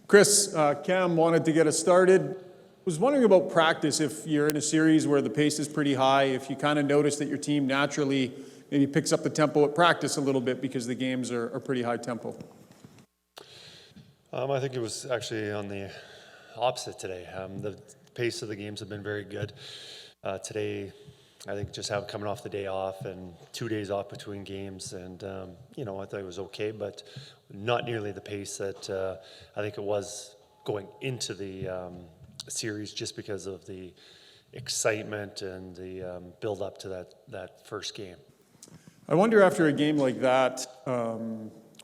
Kris, Cam wanted to get us started. Was wondering about practice. If you're in a series where the pace is pretty high, if you kind of notice that your team naturally maybe picks up the tempo at practice a little bit because the games are pretty high tempo. I think it was actually on the opposite today. The pace of the games have been very good. Today, I think just coming off the day off and 2 days off between games, and I thought it was okay, but not nearly the pace that I think it was going into the series, just because of the excitement and the build up to that first game. I wonder, after a game like that,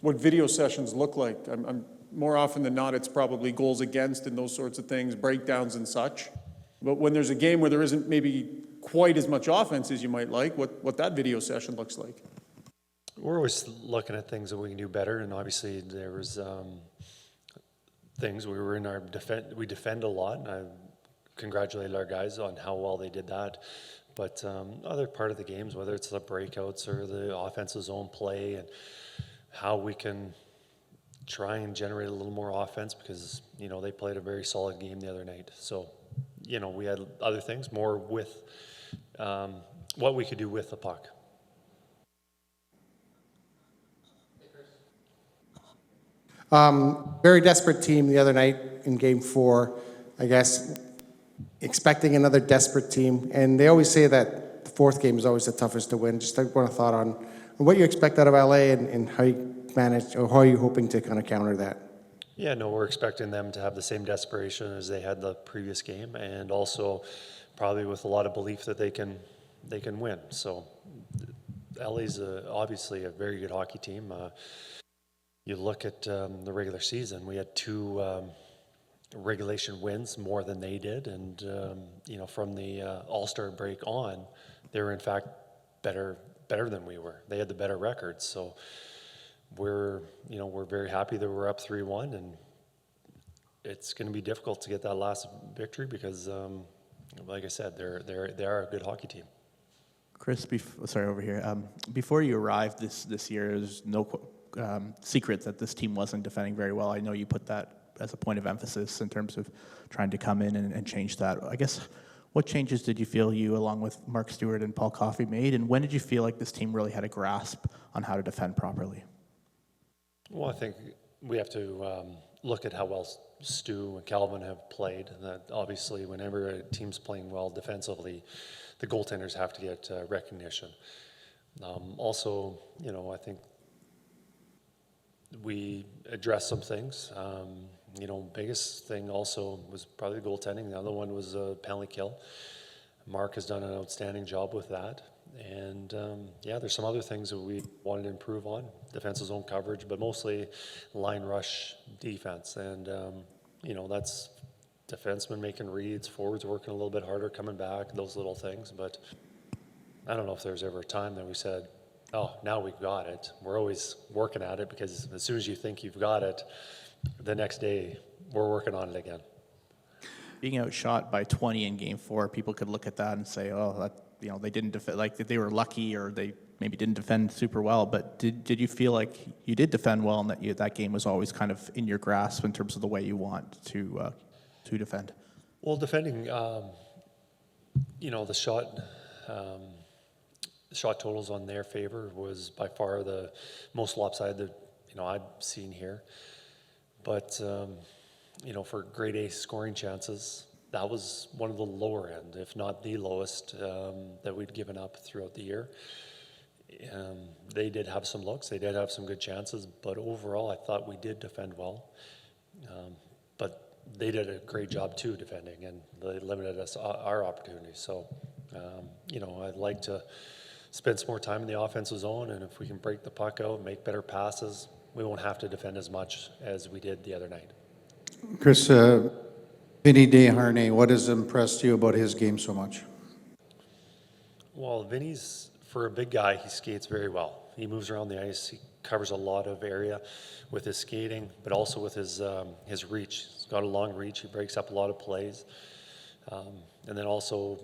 what video sessions look like. I'm more often than not, it's probably goals against and those sorts of things, breakdowns and such. But when there's a game where there isn't maybe quite as much offense as you might like, what that video session looks like. We're always looking at things that we can do better, and obviously there was things. We were in our we defend a lot, and I congratulate our guys on how well they did that. But other part of the games, whether it's the breakouts or the offensive zone play, and how we can try and generate a little more offense, because they played a very solid game the other night. So we had other things more with what we could do with the puck. Very desperate team the other night in Game 4, I guess, expecting another desperate team. And they always say that the fourth game is always the toughest to win. Just want a thought on what you expect out of LA and how you manage, or how are you hoping to kind of counter that? Yeah, no, we're expecting them to have the same desperation as they had the previous game, and also probably with a lot of belief that they can win. So LA's obviously a very good hockey team. You look at the regular season, we had 2 regulation wins more than they did, and from the All-Star break on, they were in fact better than we were. They had the better record, so we're very happy that we're up 3-1, and it's going to be difficult to get that last victory because, like I said, they are a good hockey team. Kris, over here. Before you arrived this year, there's no secret that this team wasn't defending very well. I know you put that as a point of emphasis in terms of trying to come in and change that. I guess, what changes did you feel you, along with Mark Stewart and Paul Coffey, made, and when did you feel like this team really had a grasp on how to defend properly? Well, I think we have to look at how well Stu and Calvin have played. That obviously, whenever a team's playing well defensively, the goaltenders have to get recognition. Also, I think we addressed some things. Biggest thing also was probably goaltending. The other one was a penalty kill. Mark has done an outstanding job with that. And there's some other things that we wanted to improve on, defensive zone coverage, but mostly line rush defense. And, that's defensemen making reads, forwards working a little bit harder, coming back, those little things. But I don't know if there's ever a time that we said, oh, now we've got it. We're always working at it, because as soon as you think you've got it, the next day we're working on it again. Being outshot by 20 in Game 4, people could look at that and say, oh, that, they didn't defend, like they were lucky, or they maybe didn't defend super well. But did you feel like you did defend well, and that that game was always kind of in your grasp in terms of the way you want to defend? Well, defending, the shot totals on their favor was by far the most lopsided I've seen here. But for grade A scoring chances, that was one of the lower end, if not the lowest, that we'd given up throughout the year. They did have some looks, they did have some good chances, but overall I thought we did defend well. But they did a great job too defending, and they limited us our opportunities. So, I'd like to spend some more time in the offensive zone, and if we can break the puck out, make better passes, we won't have to defend as much as we did the other night. Kris, Vinny Desharnais, what has impressed you about his game so much? Well, Vinny's, for a big guy, he skates very well. He moves around the ice. He covers a lot of area with his skating, but also with his reach. He's got a long reach. He breaks up a lot of plays. And then also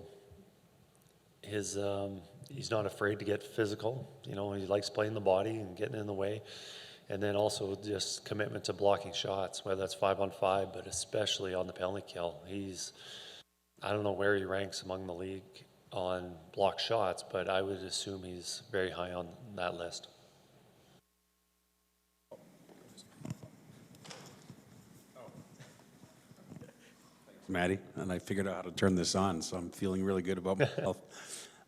he's not afraid to get physical. He likes playing the body and getting in the way. And then also just commitment to blocking shots, whether that's 5-on-5, but especially on the penalty kill. I don't know where he ranks among the league on block shots, but I would assume he's very high on that list. Maddie, and I figured out how to turn this on, so I'm feeling really good about myself.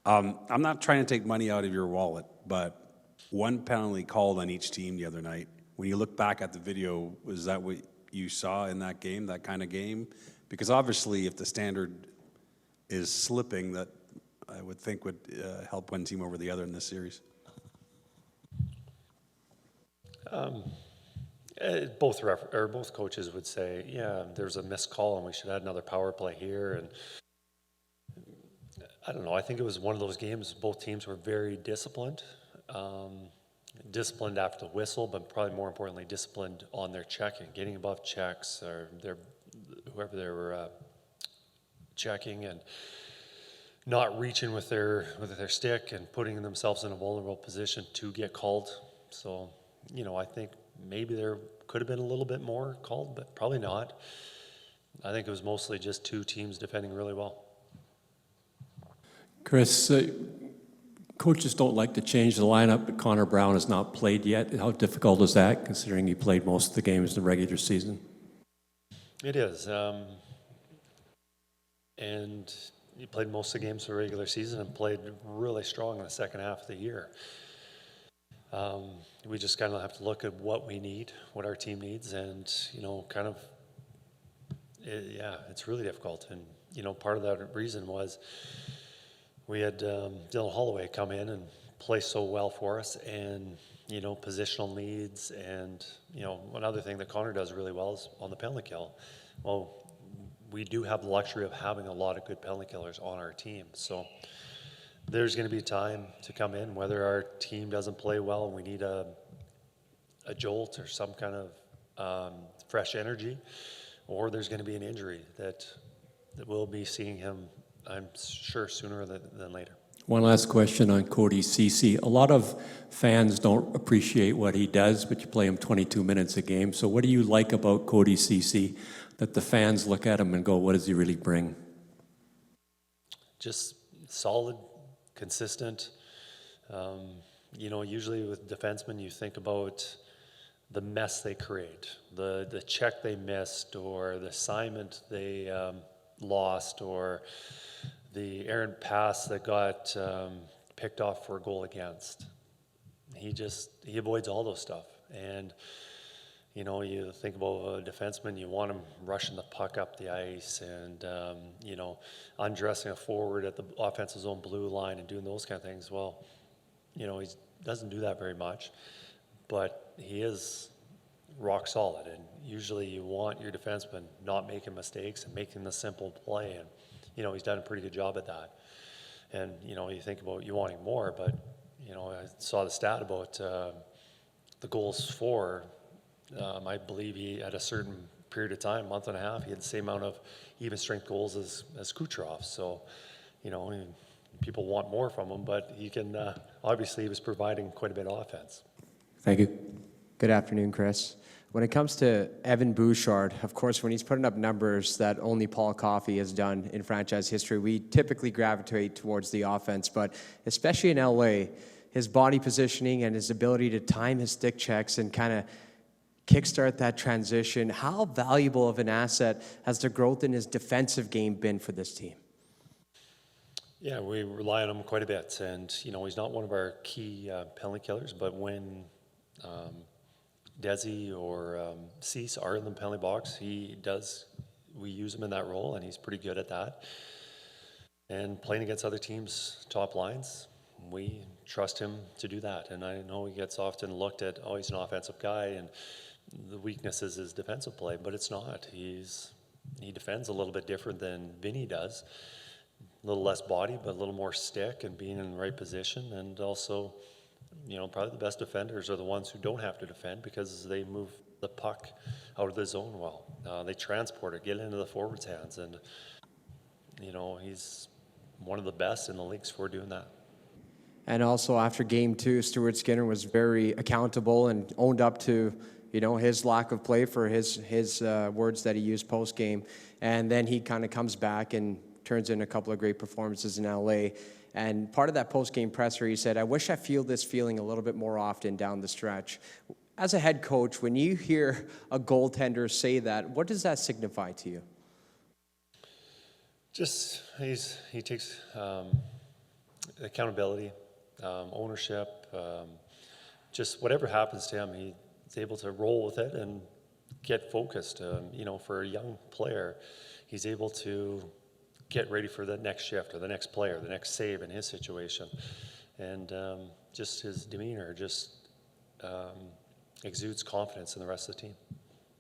I'm not trying to take money out of your wallet, but one penalty called on each team the other night. When you look back at the video, was that what you saw in that game, that kind of game? Because obviously, if the standard is slipping, that I would think would help one team over the other in this series. Both coaches would say, yeah, there's a missed call and we should add another power play here. And I don't know, I think it was one of those games, both teams were very disciplined. Disciplined after the whistle, but probably more importantly, disciplined on their checking, getting above checks, or whoever they were checking, and not reaching with their stick and putting themselves in a vulnerable position to get called. So, I think maybe there could have been a little bit more called, but probably not. I think it was mostly just two teams defending really well. Kris, coaches don't like to change the lineup, but Connor Brown has not played yet. How difficult is that, considering he played most of the games in the regular season? It is. And he played most of the games of the regular season and played really strong in the second half of the year. We just kind of have to look at what we need, what our team needs, and, it's really difficult. And, part of that reason was we had Dylan Holloway come in and play so well for us, and, positional needs, and, one other thing that Connor does really well is on the penalty kill. Well, we do have the luxury of having a lot of good penalty killers on our team. So there's going to be time to come in, whether our team doesn't play well and we need a jolt or some kind of fresh energy, or there's going to be an injury that we'll be seeing him, I'm sure, sooner than later. One last question on Cody Ceci. A lot of fans don't appreciate what he does, but you play him 22 minutes a game. So what do you like about Cody Ceci that the fans look at him and go, what does he really bring? Just solid, consistent. Usually with defensemen, you think about the mess they create, the check they missed, or the assignment they lost, or the errant pass that got picked off for a goal against. He avoids all those stuff. And, you think about a defenseman, you want him rushing the puck up the ice and, undressing a forward at the offensive zone blue line and doing those kind of things. Well, he doesn't do that very much, but he is rock solid. And usually you want your defenseman not making mistakes and making the simple play. And, he's done a pretty good job at that. And, you think about you wanting more, but, I saw the stat about the goals for. I believe he, at a certain period of time, month and a half, he had the same amount of even strength goals as Kucherov. So, people want more from him, but he can, obviously he was providing quite a bit of offense. Thank you. Good afternoon, Kris. When it comes to Evan Bouchard, of course, when he's putting up numbers that only Paul Coffey has done in franchise history, we typically gravitate towards the offense, but especially in LA, his body positioning and his ability to time his stick checks and kind of kickstart that transition, how valuable of an asset has the growth in his defensive game been for this team? Yeah, we rely on him quite a bit, and he's not one of our key penalty killers, but when Desi or Cease are in the penalty box, we use him in that role, and he's pretty good at that. And playing against other teams' top lines, we trust him to do that. And I know he gets often looked at, he's an offensive guy, and the weakness is his defensive play, but it's not. He defends a little bit different than Vinny does. A little less body, but a little more stick and being in the right position. And also, probably the best defenders are the ones who don't have to defend because they move the puck out of the zone well. They transport it, get it into the forward's hands. And, he's one of the best in the leagues for doing that. And also after game 2, Stuart Skinner was very accountable and owned up to, his lack of play for his words that he used post game. And then he kind of comes back and turns in a couple of great performances in LA. And part of that post game presser, he said, "I wish I feel this feeling a little bit more often down the stretch." As a head coach, when you hear a goaltender say that, what does that signify to you? Just he takes accountability, ownership, just whatever happens to him, he's able to roll with it and get focused. For a young player, he's able to get ready for the next shift or the next player, the next save in his situation. And just his demeanor just exudes confidence in the rest of the team.